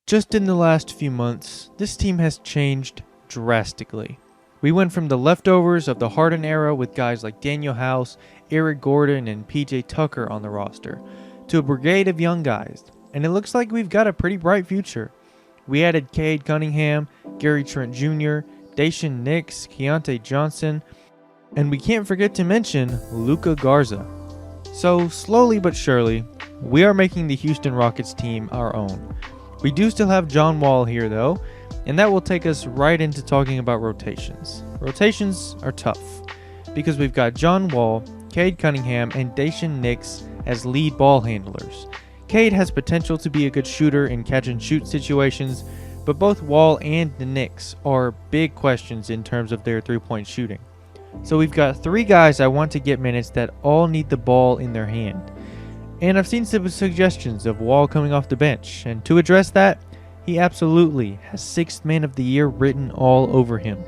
Just in the last few months, this team has changed drastically. We went from the leftovers of the Harden era with guys like Daniel House, Eric Gordon, and PJ Tucker on the roster, to a brigade of young guys, and it looks like we've got a pretty bright future. We added Cade Cunningham, Gary Trent Jr., Daishen Nix, Keontae Johnson, and we can't forget to mention Luka Garza. So slowly but surely, we are making the Houston Rockets team our own. We do still have John Wall here though, and that will take us right into talking about rotations. Rotations are tough, because we've got John Wall, Cade Cunningham, and Daishen Nix as lead ball handlers. Cade has potential to be a good shooter in catch-and-shoot situations, but both Wall and the Knicks are big questions in terms of their three-point shooting. So we've got three guys I want to get minutes that all need the ball in their hand. And I've seen some suggestions of Wall coming off the bench, and to address that, he absolutely has 6th Man of the Year written all over him.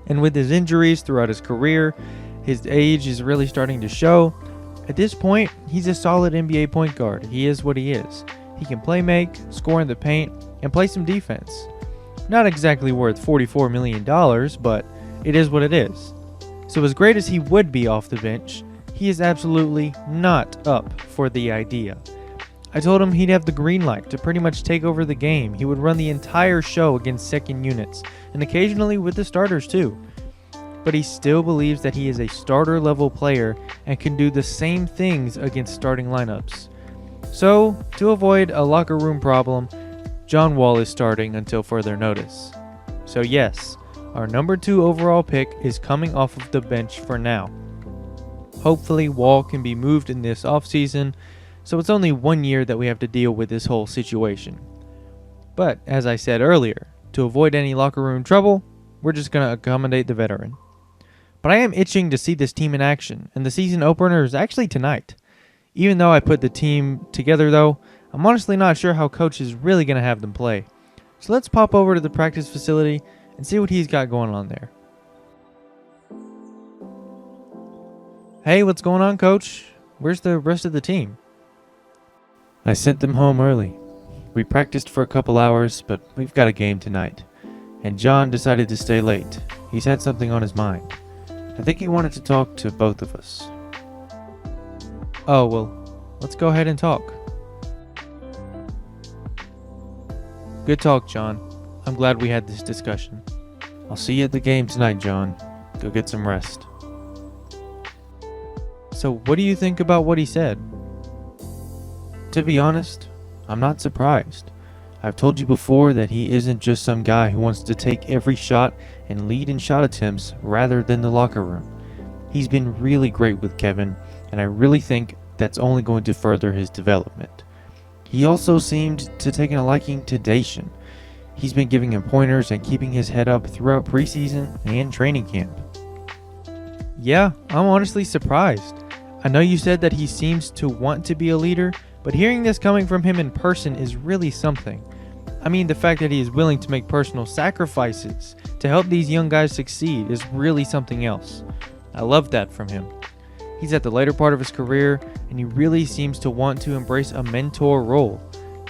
And with his injuries throughout his career, his age is really starting to show. At this point, he's a solid NBA point guard. He is what he is. He can play make, score in the paint, and play some defense. Not exactly worth $44 million, but it is what it is. So as great as he would be off the bench, he is absolutely not up for the idea. I told him he'd have the green light to pretty much take over the game. He would run the entire show against second units, and occasionally with the starters too. But he still believes that he is a starter level player and can do the same things against starting lineups. So, to avoid a locker room problem, John Wall is starting until further notice. So yes, our number 2 overall pick is coming off of the bench for now. Hopefully Wall can be moved in this offseason, so it's only 1 year that we have to deal with this whole situation. But, as I said earlier, to avoid any locker room trouble, we're just going to accommodate the veteran. But I am itching to see this team in action, and the season opener is actually tonight. Even though I put the team together though, I'm honestly not sure how Coach is really going to have them play. So let's pop over to the practice facility and see what he's got going on there. Hey, what's going on, Coach? Where's the rest of the team? I sent them home early. We practiced for a couple hours, but we've got a game tonight. And John decided to stay late. He's had something on his mind. I think he wanted to talk to both of us. Oh, well, let's go ahead and talk. Good talk, John. I'm glad we had this discussion. I'll see you at the game tonight, John. Go get some rest. So what do you think about what he said? To be honest, I'm not surprised. I've told you before that he isn't just some guy who wants to take every shot and lead in shot attempts rather than the locker room. He's been really great with Kevin, and I really think that's only going to further his development. He also seemed to take a liking to Daishen. He's been giving him pointers and keeping his head up throughout preseason and training camp. Yeah, I'm honestly surprised. I know you said that he seems to want to be a leader, but hearing this coming from him in person is really something. I mean, the fact that he is willing to make personal sacrifices to help these young guys succeed is really something else. I love that from him. He's at the later part of his career, and he really seems to want to embrace a mentor role.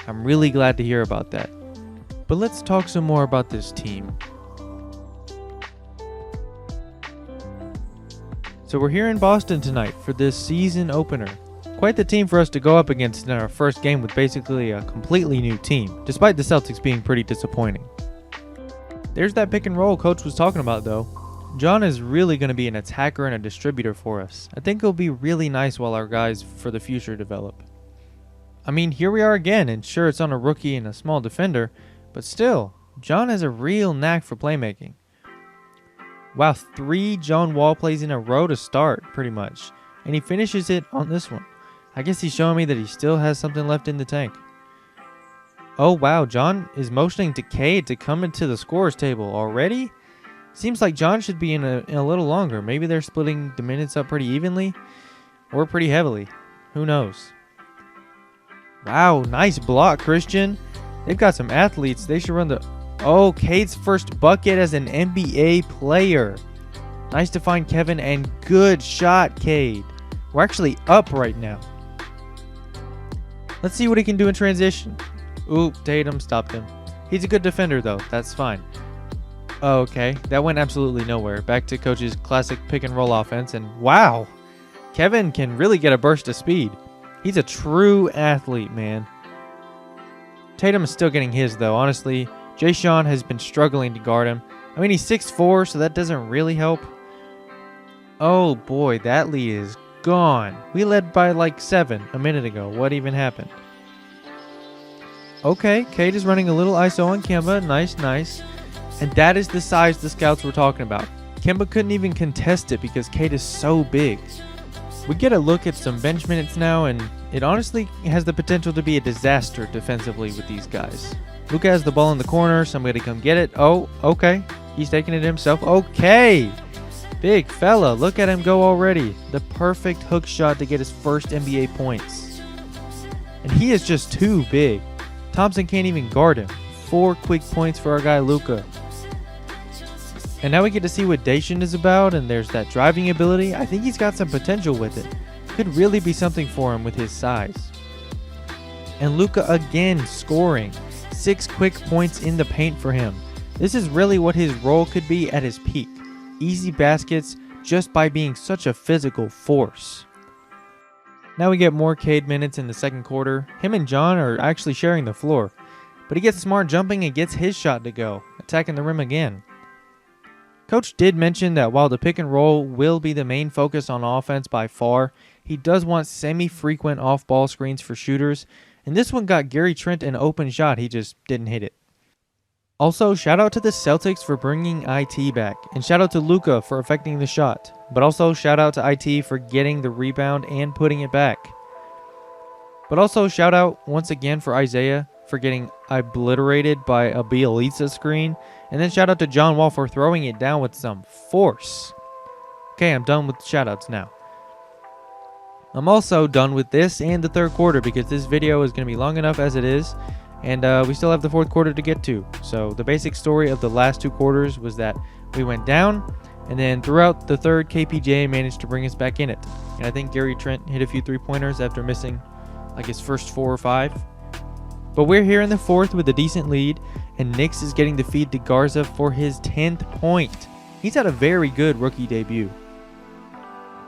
I'm really glad to hear about that. But let's talk some more about this team. So we're here in Boston tonight for this season opener. Quite the team for us to go up against in our first game with basically a completely new team, despite the Celtics being pretty disappointing. There's that pick and roll Coach was talking about though. John is really going to be an attacker and a distributor for us. I think it'll be really nice while our guys for the future develop. I mean, here we are again, and sure it's on a rookie and a small defender, but still, John has a real knack for playmaking. Wow, 3 John Wall plays in a row to start, pretty much, and he finishes it on this one. I guess he's showing me that he still has something left in the tank. Oh wow, John is motioning to Cade to come into the scorer's table already? Seems like John should be in a little longer. Maybe they're splitting the minutes up pretty evenly or pretty heavily. Who knows? Wow, nice block, Christian. They've got some athletes. They should run the... Oh, Cade's first bucket as an NBA player. Nice to find Kevin, and good shot, Cade. We're actually up right now. Let's see what he can do in transition. Ooh, Tatum stopped him. He's a good defender, though. That's fine. Okay, that went absolutely nowhere. Back to Coach's classic pick-and-roll offense, and wow! Kevin can really get a burst of speed. He's a true athlete, man. Tatum is still getting his, though. Honestly, Jay Sean has been struggling to guard him. I mean, he's 6'4", so that doesn't really help. Oh boy, that lead is gone. We led by like 7 a minute ago. What even happened? Okay, Cade is running a little ISO on Kemba. Nice, nice. And that is the size the scouts were talking about. Kemba couldn't even contest it because Cade is so big. We get a look at some bench minutes now, and it honestly has the potential to be a disaster defensively with these guys. Luka has the ball in the corner. Somebody come get it. Oh, okay. He's taking it himself. Okay. Big fella. Look at him go already. The perfect hook shot to get his first NBA points. And he is just too big. Thompson can't even guard him. 4 quick points for our guy Luka. And now we get to see what Dacian is about, and there's that driving ability. I think he's got some potential with it. Could really be something for him with his size. And Luka again scoring. 6 quick points in the paint for him. This is really what his role could be at his peak. Easy baskets just by being such a physical force. Now we get more Cade minutes in the second quarter. Him and John are actually sharing the floor. But he gets smart jumping and gets his shot to go, attacking the rim again. Coach did mention that while the pick and roll will be the main focus on offense by far, he does want semi-frequent off-ball screens for shooters, and this one got Gary Trent an open shot, he just didn't hit it. Also, shout out to the Celtics for bringing IT back, and shout out to Luka for affecting the shot, but also shout out to IT for getting the rebound and putting it back. But also shout out once again for Isaiah for getting obliterated by a Bielitsa screen, and then shout out to John Wall for throwing it down with some force. Okay, I'm done with shout outs now. I'm also done with this and the third quarter because this video is going to be long enough as it is. And we still have the fourth quarter to get to. So the basic story of the last 2 quarters was that we went down, and then throughout the third, KPJ managed to bring us back in it. And I think Gary Trent hit a few 3-pointers after missing like his first 4 or 5. But we're here in the fourth with a decent lead, and Nix is getting the feed to Garza for his 10th point. He's had a very good rookie debut.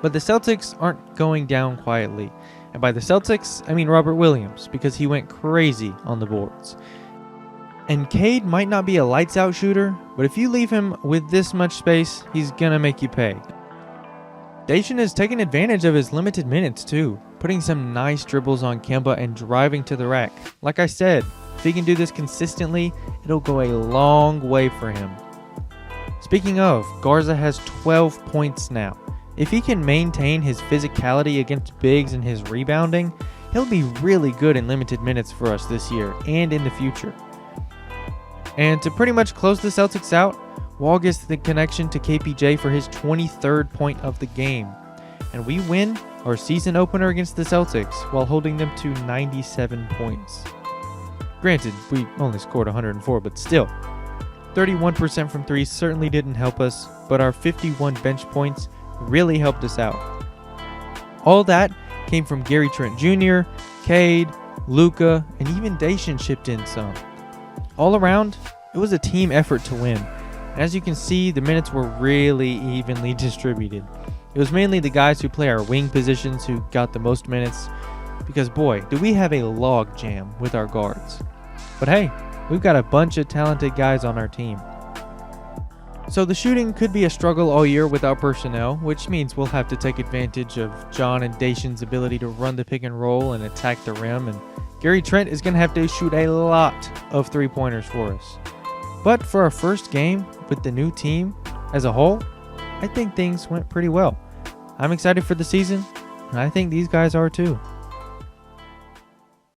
But the Celtics aren't going down quietly. And by the Celtics, I mean Robert Williams, because he went crazy on the boards. And Cade might not be a lights-out shooter, but if you leave him with this much space, he's gonna make you pay. Dacian is taking advantage of his limited minutes too, putting some nice dribbles on Kemba and driving to the rack. Like I said, if he can do this consistently, it'll go a long way for him. Speaking of, Garza has 12 points now. If he can maintain his physicality against bigs and his rebounding, he'll be really good in limited minutes for us this year and in the future. And to pretty much close the Celtics out, Wall gets the connection to KPJ for his 23rd point of the game. And we win our season opener against the Celtics while holding them to 97 points. Granted, we only scored 104, but still. 31% from 3 certainly didn't help us, but our 51 bench points really helped us out. All that came from Gary Trent Jr., Cade, Luka, and even Dacian chipped in some. All around, it was a team effort to win. And as you can see, the minutes were really evenly distributed. It was mainly the guys who play our wing positions who got the most minutes, because boy, do we have a log jam with our guards. But hey, we've got a bunch of talented guys on our team. So the shooting could be a struggle all year without personnel, which means we'll have to take advantage of John and Dacian's ability to run the pick and roll and attack the rim, and Gary Trent is going to have to shoot a lot of 3-pointers for us. But for our first game with the new team as a whole, I think things went pretty well. I'm excited for the season, and I think these guys are too.